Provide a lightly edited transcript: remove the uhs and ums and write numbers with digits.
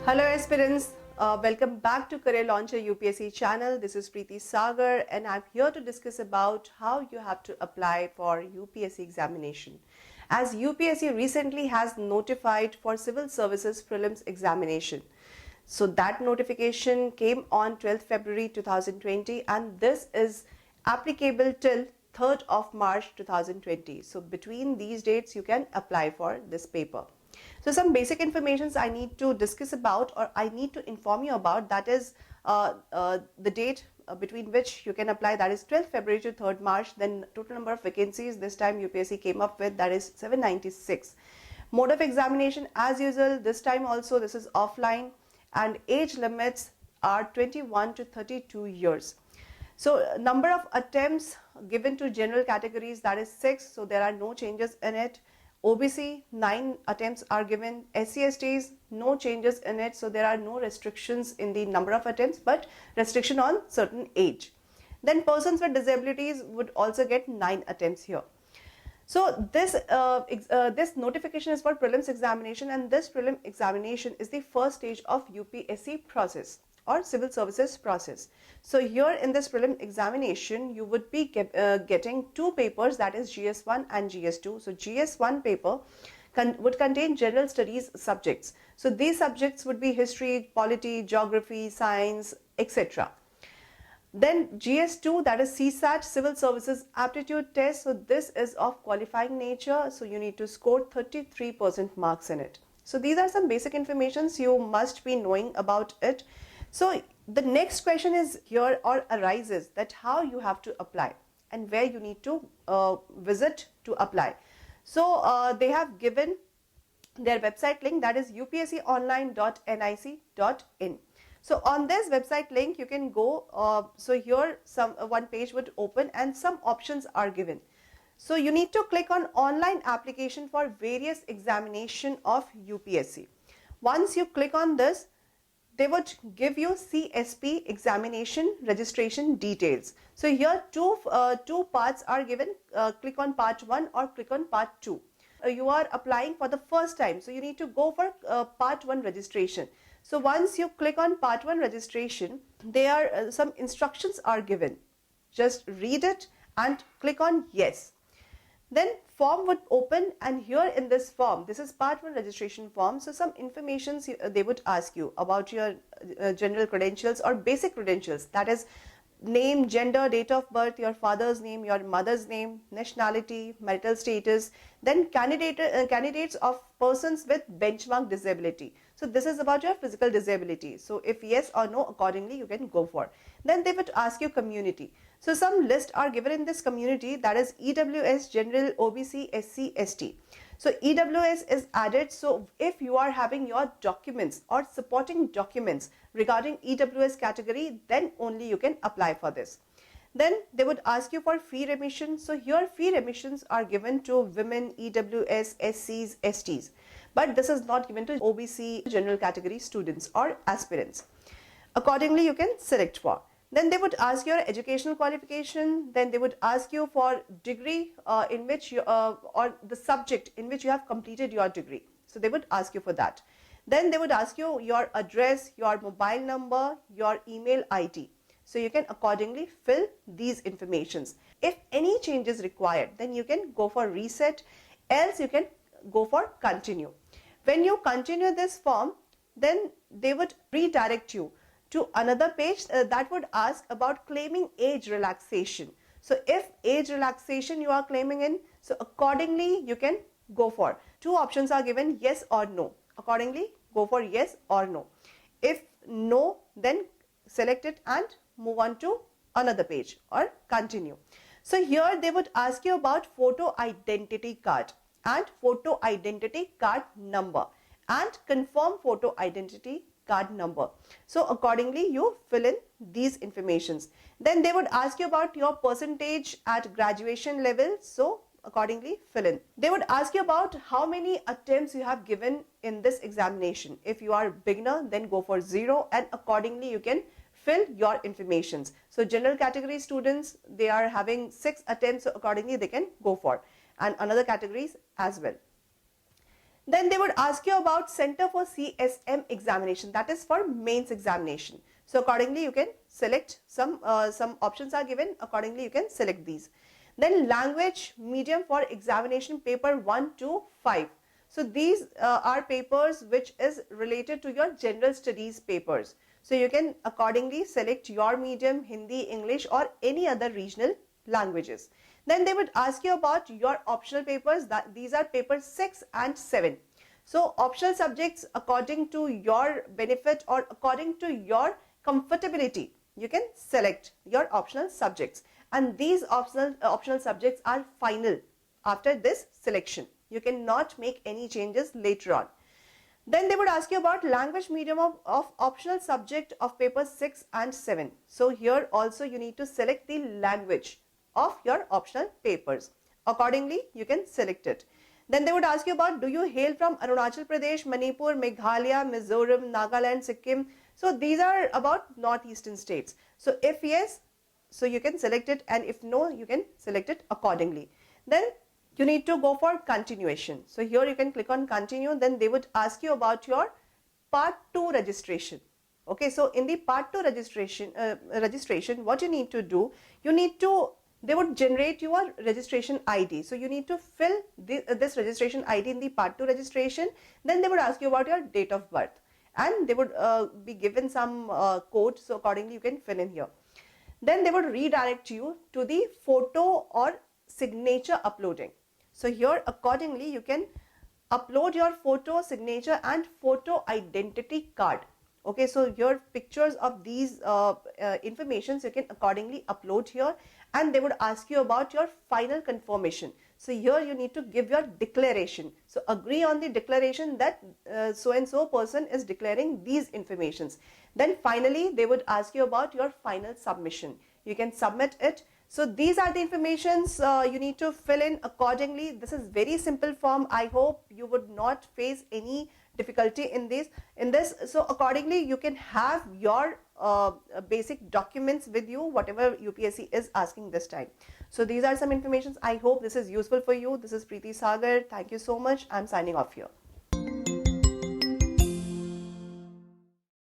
Hello aspirants, welcome back to Career Launcher UPSC channel. This is Preeti Sagar and I'm here to discuss about how you have to apply for UPSC examination. As UPSC recently has notified for Civil Services Prelims examination. So that notification came on 12th February 2020 and this is applicable till 3rd of March 2020. So between these dates you can apply for this paper. So some basic informations I need to discuss about or I need to inform you about, that is the date between which you can apply, that is 12th February to 3rd March. Then total number of vacancies this time UPSC came up with, that is 796. Mode of examination as usual, this time also this is offline, and age limits are 21 to 32 years. So number of attempts given to general categories, that is 6, so there are no changes in it. OBC 9 attempts are given. SC/STs no changes in it, so there are no restrictions in the number of attempts but restriction on certain age. Then persons with disabilities would also get 9 attempts here. So this notification is for prelims examination, and this prelim examination is the first stage of UPSC process or civil services process. So here in this prelim examination you would be getting 2 papers, that is GS1 and GS2. So GS1 paper would contain general studies subjects. So these subjects would be history, polity, geography, science, etc. Then GS2, that is CSAT, Civil Services Aptitude Test. So this is of qualifying nature, so you need to score 33% marks in it. So these are some basic informations you must be knowing about it. So the next question is here or arises, that how you have to apply and where you need to visit to apply. So they have given their website link, that is upsconline.nic.in. So on this website link you can go, so here one page would open and some options are given. So you need to click on online application for various examination of UPSC. Once you click on this, they would give you CSP examination registration details. So here two parts are given. Click on part 1 or click on part 2. You are applying for the first time, so you need to go for part 1 registration. So once you click on part 1 registration, there are some instructions are given. Just read it and click on yes. Then form would open, and here in this form, this is part 1 registration form. So some information they would ask you about your general credentials or basic credentials, that is name, gender, date of birth, your father's name, your mother's name, nationality, marital status, then candidates of persons with benchmark disability. So this is about your physical disability. So if yes or no, accordingly you can go for. Then they would ask you community. So some lists are given in this community, that is EWS, General, OBC, SC, ST. So EWS is added, so if you are having your documents or supporting documents regarding EWS category, then only you can apply for this. Then they would ask you for fee remission. So here fee remissions are given to women, EWS, SCs, STs. But this is not given to OBC general category students or aspirants. Accordingly, you can select for. Then they would ask your educational qualification. Then they would ask you for degree in which you, or the subject in which you have completed your degree. So they would ask you for that. Then they would ask you your address, your mobile number, your email ID. So you can accordingly fill these informations. If any change is required, then you can go for reset, else you can go for continue. When you continue this form, then they would redirect you to another page that would ask about claiming age relaxation. So if age relaxation you are claiming in, so accordingly you can go for. 2 options are given, yes or no. Accordingly go for yes or no. If no, then select it and move on to another page or continue. So here they would ask you about photo identity card and photo identity card number and confirm photo identity card number. So accordingly you fill in these informations. Then they would ask you about your percentage at graduation level. So accordingly fill in. They would ask you about how many attempts you have given in this examination. If you are beginner, then go for 0, and accordingly you can fill your informations. So general category students, they are having 6 attempts, so accordingly they can go for, and another categories as well. Then they would ask you about Center for CSM examination, that is for mains examination. So accordingly you can select some options are given, accordingly you can select these. Then language medium for examination paper 1 to 5. So these are papers which is related to your general studies papers. So you can accordingly select your medium, Hindi, English or any other regional languages. Then they would ask you about your optional papers, that these are papers 6 and 7. So optional subjects according to your benefit or according to your comfortability, you can select your optional subjects, and these optional subjects are final after this selection. You cannot make any changes later on. Then they would ask you about language medium of optional subject of papers 6 and 7. So here also you need to select the language of your optional papers. Accordingly, you can select it. Then they would ask you about, do you hail from Arunachal Pradesh, Manipur, Meghalaya, Mizoram, Nagaland, Sikkim? So these are about northeastern states. So if yes, so you can select it, and if no, you can select it accordingly. Then you need to go for continuation. So here you can click on continue. Then they would ask you about your part 2 registration. Okay, so in the part 2 registration, what you need to do, they would generate your registration ID. So you need to fill this registration ID in the part 2 registration. Then they would ask you about your date of birth, and they would be given some code. So accordingly you can fill in here. Then they would redirect you to the photo or signature uploading. So here accordingly you can upload your photo, signature and photo identity card. Okay, so your pictures of these informations you can accordingly upload here, and they would ask you about your final confirmation. So here you need to give your declaration. So agree on the declaration that so and so person is declaring these informations. Then finally they would ask you about your final submission. You can submit it. So these are the informations you need to fill in accordingly. This is very simple form. I hope you would not face any difficulty in this. So accordingly you can have your basic documents with you, whatever UPSC is asking this time. So these are some informations. I hope this is useful for you. This is Preeti Sagar. Thank you so much. I'm signing off here.